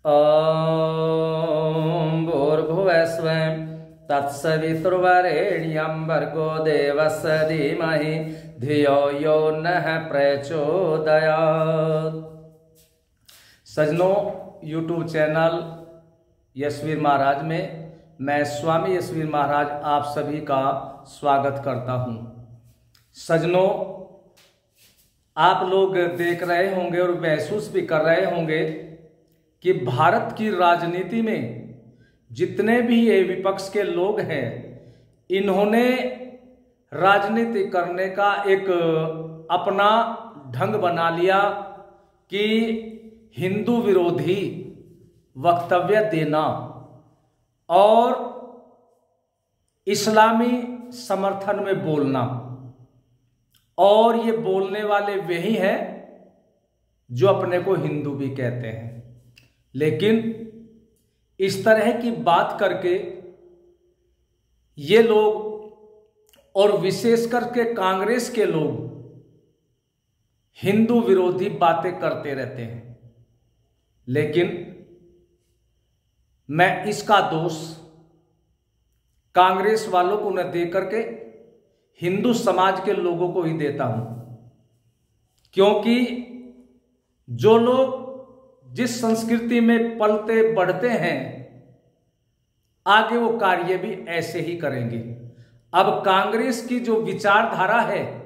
ॐ भूर्भुवस्वं तत्सवितुर्वरेण्यं भर्गो देवस्य धीमहि धियो यो नः प्रचोदयात्। सज्जनों, यूट्यूब चैनल यशवीर महाराज में मैं स्वामी यशवीर महाराज आप सभी का स्वागत करता हूं। सज्जनों, आप लोग देख रहे होंगे और महसूस भी कर रहे होंगे कि भारत की राजनीति में जितने भी ये विपक्ष के लोग हैं, इन्होंने राजनीति करने का एक अपना ढंग बना लिया कि हिंदू विरोधी वक्तव्य देना और इस्लामी समर्थन में बोलना। और ये बोलने वाले वही हैं जो अपने को हिंदू भी कहते हैं, लेकिन इस तरह की बात करके ये लोग और विशेष करके कांग्रेस के लोग हिंदू विरोधी बातें करते रहते हैं। लेकिन मैं इसका दोष कांग्रेस वालों को न दे करके हिंदू समाज के लोगों को ही देता हूं, क्योंकि जो लोग जिस संस्कृति में पलते बढ़ते हैं, आगे वो कार्य भी ऐसे ही करेंगे। अब कांग्रेस की जो विचारधारा है,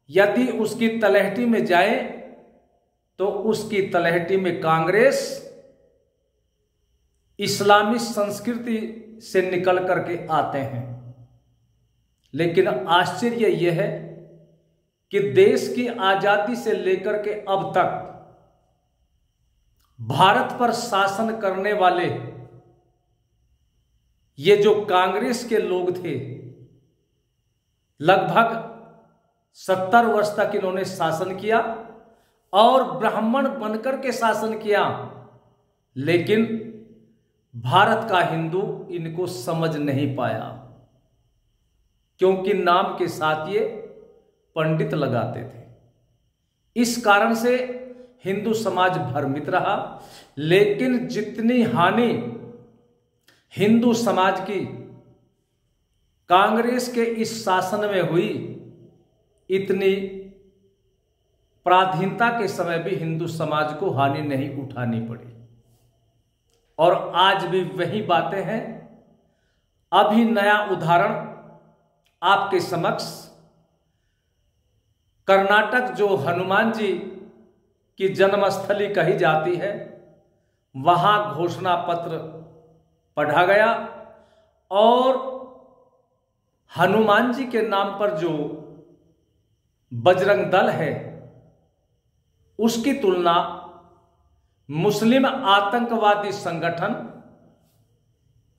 यदि उसकी तलहटी में जाए तो उसकी तलहटी में कांग्रेस इस्लामी संस्कृति से निकल करके आते हैं। लेकिन आश्चर्य यह है कि देश की आजादी से लेकर के अब तक भारत पर शासन करने वाले ये जो कांग्रेस के लोग थे, लगभग 70 वर्ष तक इन्होंने शासन किया और ब्राह्मण बनकर के शासन किया, लेकिन भारत का हिंदू इनको समझ नहीं पाया, क्योंकि नाम के साथ ये पंडित लगाते थे। इस कारण से हिंदू समाज भ्रमित रहा। लेकिन जितनी हानि हिंदू समाज की कांग्रेस के इस शासन में हुई, इतनी पराधीनता के समय भी हिंदू समाज को हानि नहीं उठानी पड़ी। और आज भी वही बातें हैं। अभी नया उदाहरण आपके समक्ष, कर्नाटक जो हनुमान जी की जन्मस्थली कही जाती है, वहां घोषणा पत्र पढ़ा गया और हनुमान जी के नाम पर जो बजरंग दल है, उसकी तुलना मुस्लिम आतंकवादी संगठन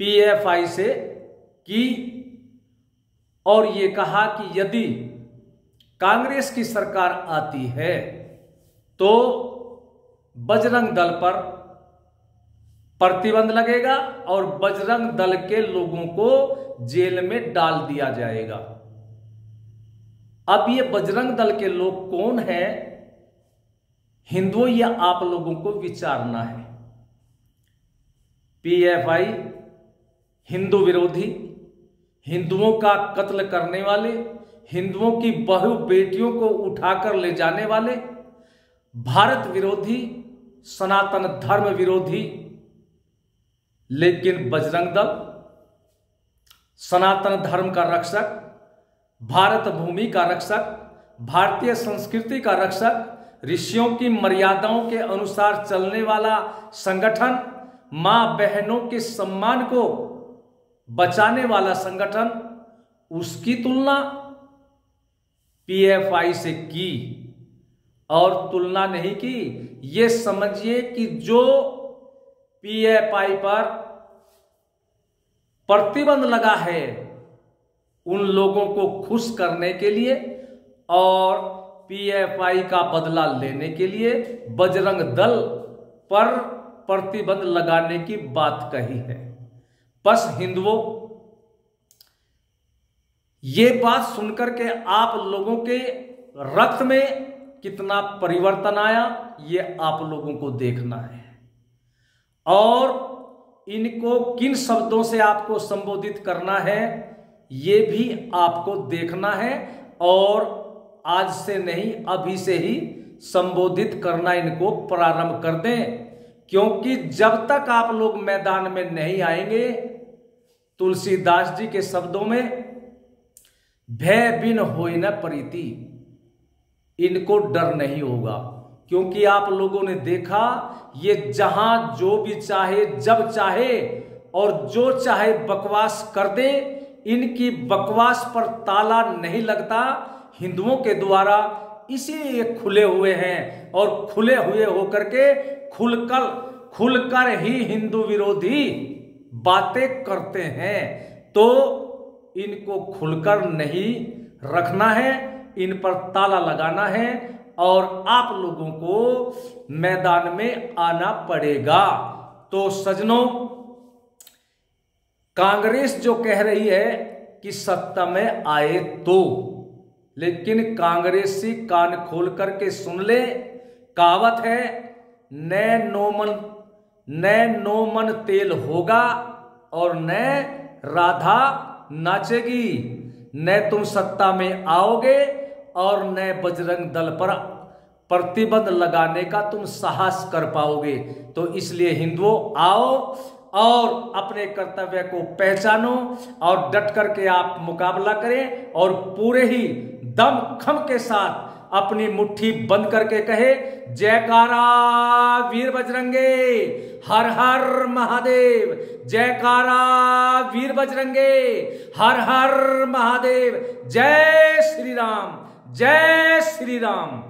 PFI से की और ये कहा कि यदि कांग्रेस की सरकार आती है तो बजरंग दल पर प्रतिबंध लगेगा और बजरंग दल के लोगों को जेल में डाल दिया जाएगा। अब ये बजरंग दल के लोग कौन हैं, हिंदुओं, या आप लोगों को विचारना है। PFI हिंदू विरोधी, हिंदुओं का कत्ल करने वाले, हिंदुओं की बहु बेटियों को उठाकर ले जाने वाले, भारत विरोधी, सनातन धर्म विरोधी। लेकिन बजरंग दल सनातन धर्म का रक्षक, भारत भूमि का रक्षक, भारतीय संस्कृति का रक्षक, ऋषियों की मर्यादाओं के अनुसार चलने वाला संगठन, मां बहनों के सम्मान को बचाने वाला संगठन, उसकी तुलना PFI से की। और तुलना नहीं की, ये समझिए कि जो PFI पर प्रतिबंध लगा है, उन लोगों को खुश करने के लिए और PFI का बदला लेने के लिए बजरंग दल पर प्रतिबंध लगाने की बात कही है। बस हिंदुओं, ये बात सुनकर के आप लोगों के रक्त में कितना परिवर्तन आया, ये आप लोगों को देखना है। और इनको किन शब्दों से आपको संबोधित करना है ये भी आपको देखना है, और आज से नहीं अभी से ही संबोधित करना इनको प्रारंभ कर दें, क्योंकि जब तक आप लोग मैदान में नहीं आएंगे, तुलसीदास जी के शब्दों में भय बिन होय न प्रीति, इनको डर नहीं होगा। क्योंकि आप लोगों ने देखा ये जहां जो भी चाहे जब चाहे और जो चाहे बकवास कर दे, इनकी बकवास पर ताला नहीं लगता हिंदुओं के द्वारा, इसीलिए ये खुले हुए हैं और खुले हुए होकर के खुलकर ही हिंदू विरोधी बातें करते हैं। तो इनको खुलकर नहीं रखना है, इन पर ताला लगाना है और आप लोगों को मैदान में आना पड़ेगा। तो सज्जनों, कांग्रेस जो कह रही है कि सत्ता में आए तो, लेकिन कांग्रेसी कान खोल करके सुन ले, कहावत है न नो मन तेल होगा और न राधा नाचेगी। न तुम सत्ता में आओगे और न बजरंग दल पर प्रतिबंध लगाने का तुम साहस कर पाओगे। तो इसलिए हिंदुओं, आओ और अपने कर्तव्य को पहचानो और डट करके आप मुकाबला करें और पूरे ही दमखम के साथ अपनी मुट्ठी बंद करके कहे जयकारा वीर बजरंगे, हर हर महादेव, जयकारा वीर बजरंगे, हर हर महादेव, जय श्री राम, जय श्री राम।